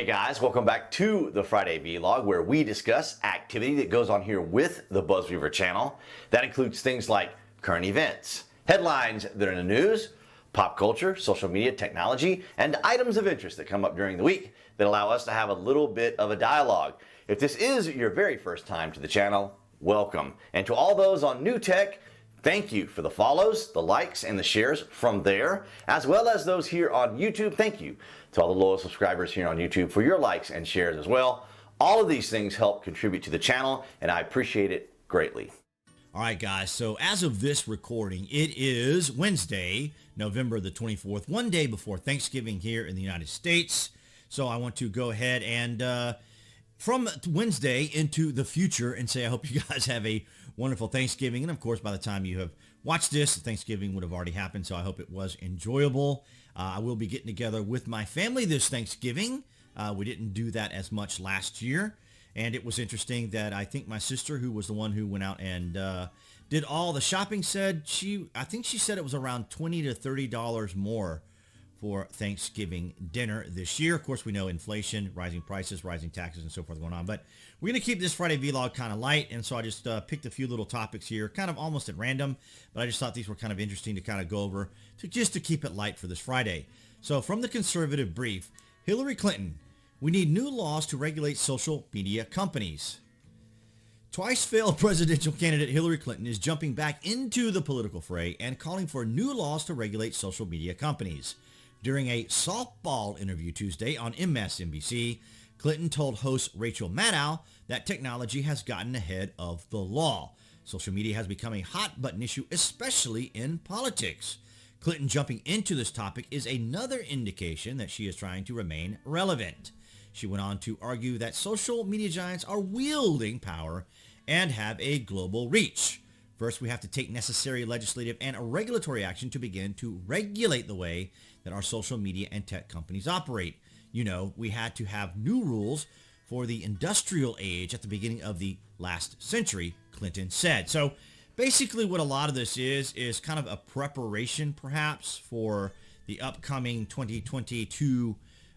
Hey guys, welcome back to the Friday Vlog, where we discuss activity that goes on here with the BuzWeaver channel. That includes things like current events, headlines that are in the news, pop culture, social media, technology, and items of interest that come up during the week that allow us to have a little bit of a dialogue. If this is your very first time to the channel, welcome. And to all those on new tech, thank you for the follows, the likes, and the shares from there, as well as those here on YouTube. Thank you to all the loyal subscribers here on YouTube for your likes and shares as well. All of these things help contribute to the channel, and I appreciate it greatly. All right, guys, so as of this recording, it is Wednesday, November the 24th, one day before Thanksgiving here in the United States. So I want to go ahead and from Wednesday into the future and say I hope you guys have a wonderful Thanksgiving. And of course, by the time you have watched this, Thanksgiving would have already happened. So I hope it was enjoyable. I will be getting together with my family this Thanksgiving. We didn't do that as much last year. And it was interesting that I think my sister, who was the one who went out and did all the shopping, I think she said it was around $20 to $30 more for Thanksgiving dinner this year. Of course, we know inflation, rising prices, rising taxes, and so forth going on. But we're going to keep this Friday vlog kind of light, and so I just picked a few little topics here, kind of almost at random, but I just thought these were kind of interesting to kind of go over, just to keep it light for this Friday. So from the conservative brief, Hillary Clinton, we need new laws to regulate social media companies. Twice failed presidential candidate Hillary Clinton is jumping back into the political fray and calling for new laws to regulate social media companies. During a softball interview Tuesday on MSNBC, Clinton told host Rachel Maddow that technology has gotten ahead of the law. Social media has become a hot-button issue, especially in politics. Clinton jumping into this topic is another indication that she is trying to remain relevant. She went on to argue that social media giants are wielding power and have a global reach. First, we have to take necessary legislative and regulatory action to begin to regulate the way that our social media and tech companies operate. You know, we had to have new rules for the industrial age at the beginning of the last century, Clinton said. So basically what a lot of this is kind of a preparation perhaps for the upcoming 2022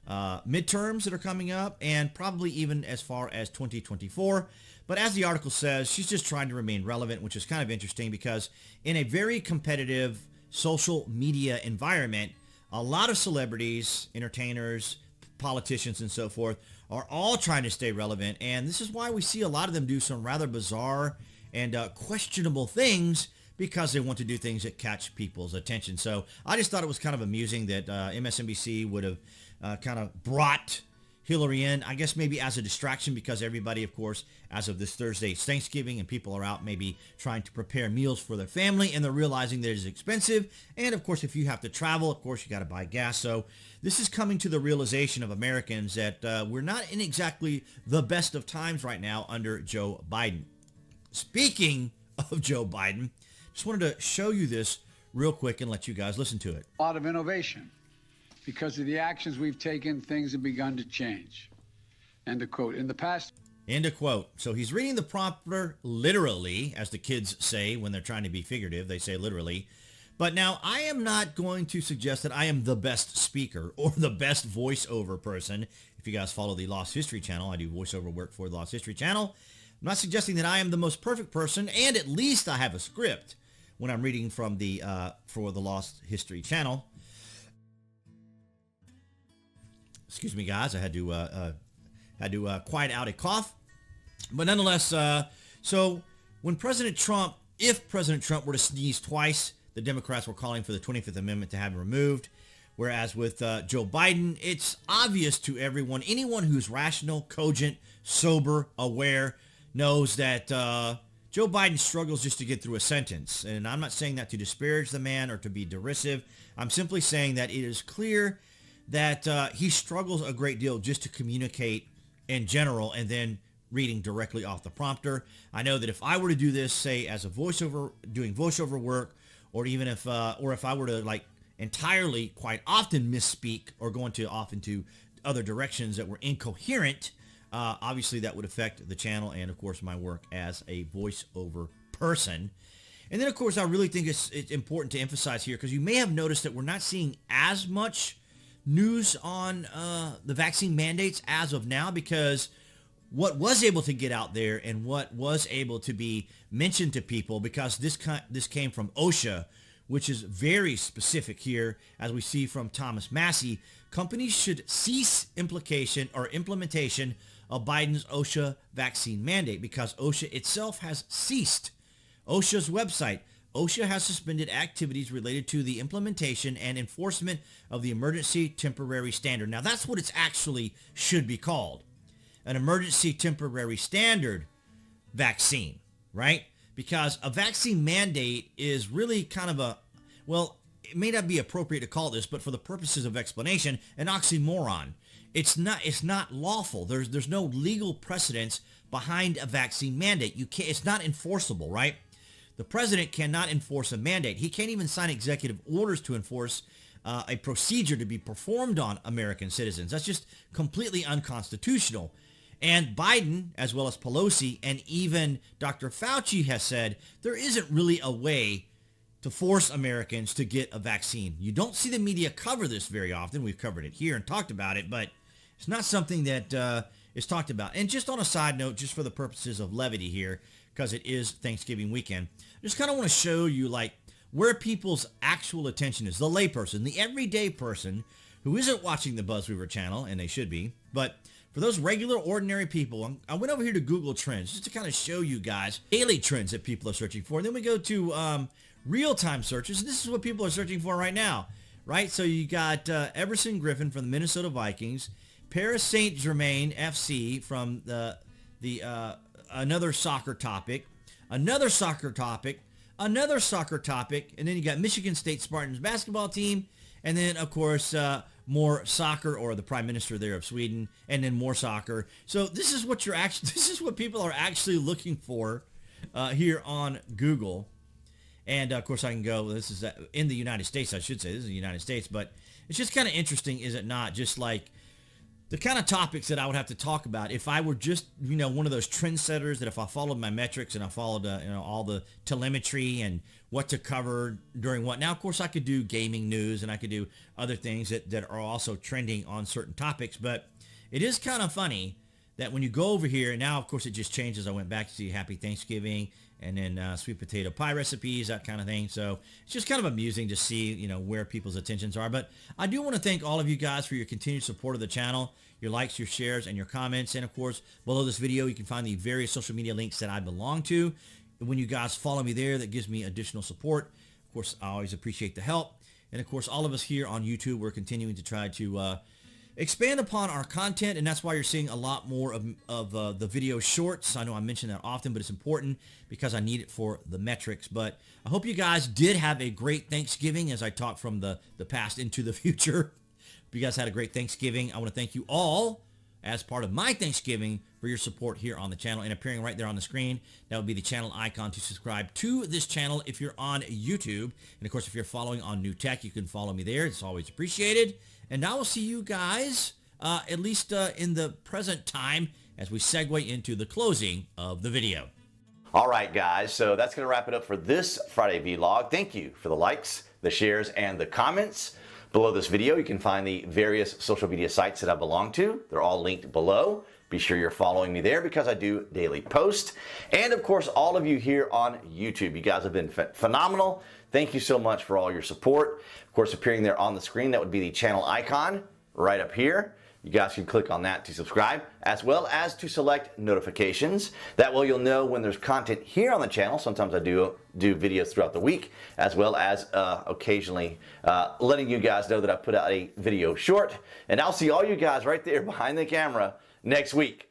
midterms that are coming up, and probably even as far as 2024. But as the article says, she's just trying to remain relevant, which is kind of interesting because in a very competitive social media environment, a lot of celebrities, entertainers, politicians, and so forth are all trying to stay relevant. And this is why we see a lot of them do some rather bizarre and questionable things, because they want to do things that catch people's attention. So I just thought it was kind of amusing that MSNBC would have kind of brought Hillary in, I guess maybe as a distraction, because everybody, of course, as of this Thursday, it's Thanksgiving, and people are out maybe trying to prepare meals for their family, and they're realizing that it's expensive. And of course, if you have to travel, of course, you got to buy gas. So this is coming to the realization of Americans that we're not in exactly the best of times right now under Joe Biden. Speaking of Joe Biden, just wanted to show you this real quick and let you guys listen to it. A lot of innovation. Because of the actions we've taken, things have begun to change. End of quote. In the past... End of quote. So he's reading the prompter literally, as the kids say when they're trying to be figurative. They say literally. But now, I am not going to suggest that I am the best speaker or the best voiceover person. If you guys follow the Lost History channel, I do voiceover work for the Lost History channel. I'm not suggesting that I am the most perfect person, and at least I have a script when I'm reading from the for the Lost History channel. Excuse me, guys. I had to quiet out a cough. But nonetheless, so when if President Trump were to sneeze twice, the Democrats were calling for the 25th Amendment to have him removed. Whereas with Joe Biden, it's obvious to everyone, anyone who's rational, cogent, sober, aware, knows that Joe Biden struggles just to get through a sentence. And I'm not saying that to disparage the man or to be derisive. I'm simply saying that it is clear that he struggles a great deal just to communicate in general and then reading directly off the prompter. I know that if I were to do this, say as a voiceover, doing voiceover work, or even if I were to like entirely quite often misspeak or go off into other directions that were incoherent, obviously that would affect the channel and of course my work as a voiceover person. And then of course I really think it's important to emphasize here, because you may have noticed that we're not seeing as much news on the vaccine mandates as of now, because what was able to get out there and what was able to be mentioned to people, because this came from OSHA, which is very specific here, as we see from Thomas Massey. Companies should cease implementation of Biden's OSHA vaccine mandate because OSHA itself has ceased. OSHA's website. OSHA has suspended activities related to the implementation and enforcement of the emergency temporary standard. Now, that's what it actually should be called. An emergency temporary standard vaccine, right? Because a vaccine mandate is really kind of a, well, it may not be appropriate to call this, but for the purposes of explanation, an oxymoron. It's not lawful. There's no legal precedence behind a vaccine mandate. It's not enforceable, right? The president cannot enforce a mandate. He can't even sign executive orders to enforce a procedure to be performed on American citizens. That's just completely unconstitutional. And Biden, as well as Pelosi, and even Dr. Fauci has said there isn't really a way to force Americans to get a vaccine. You don't see the media cover this very often. We've covered it here and talked about it, but it's not something that is talked about. And just on a side note, just for the purposes of levity here, because it is Thanksgiving weekend, I just kind of want to show you like where people's actual attention is. The layperson, the everyday person who isn't watching the BuzWeaver channel, and they should be, but for those regular, ordinary people, I went over here to Google Trends just to kind of show you guys daily trends that people are searching for. And then we go to real-time searches. And this is what people are searching for right now, right? So you got Everson Griffin from the Minnesota Vikings, Paris Saint-Germain FC from the another soccer topic, another soccer topic, another soccer topic, and then you got Michigan State Spartans basketball team, and then, of course, more soccer, or the prime minister there of Sweden, and then more soccer. So this is what this is what people are actually looking for here on Google. And of course I can go, this is in the United States, I should say, this is the United States, but it's just kind of interesting, is it not? Just like the kind of topics that I would have to talk about if I were just, one of those trendsetters, that if I followed my metrics and I followed, all the telemetry and what to cover during what. Now, of course, I could do gaming news and I could do other things that are also trending on certain topics. But it is kind of funny that when you go over here, and now, of course, it just changes. I went back to see Happy Thanksgiving and then sweet potato pie recipes, that kind of thing. So it's just kind of amusing to see, where people's attentions are. But I do want to thank all of you guys for your continued support of the channel, your likes, your shares, and your comments. And of course, below this video, you can find the various social media links that I belong to. When you guys follow me there, that gives me additional support. Of course, I always appreciate the help. And of course, all of us here on YouTube, we're continuing to try to expand upon our content, and that's why you're seeing a lot more of the video shorts. I know I mention that often, but it's important because I need it for the metrics. But I hope you guys did have a great Thanksgiving as I talk from the past into the future. If you guys had a great Thanksgiving, I want to thank you all as part of my Thanksgiving for your support here on the channel, and appearing right there on the screen, that would be the channel icon to subscribe to this channel if you're on YouTube. And of course, if you're following on New Tech, you can follow me there. It's always appreciated. And I will see you guys, at least in the present time, as we segue into the closing of the video. All right, guys, so that's going to wrap it up for this Friday vlog. Thank you for the likes, the shares, and the comments. Below this video, you can find the various social media sites that I belong to. They're all linked below. Be sure you're following me there because I do daily post. And of course, all of you here on YouTube, you guys have been phenomenal. Thank you so much for all your support. Of course, appearing there on the screen, that would be the channel icon right up here. You guys can click on that to subscribe, as well as to select notifications. That way you'll know when there's content here on the channel. Sometimes I do videos throughout the week, as well as occasionally letting you guys know that I put out a video short. And I'll see all you guys right there behind the camera next week.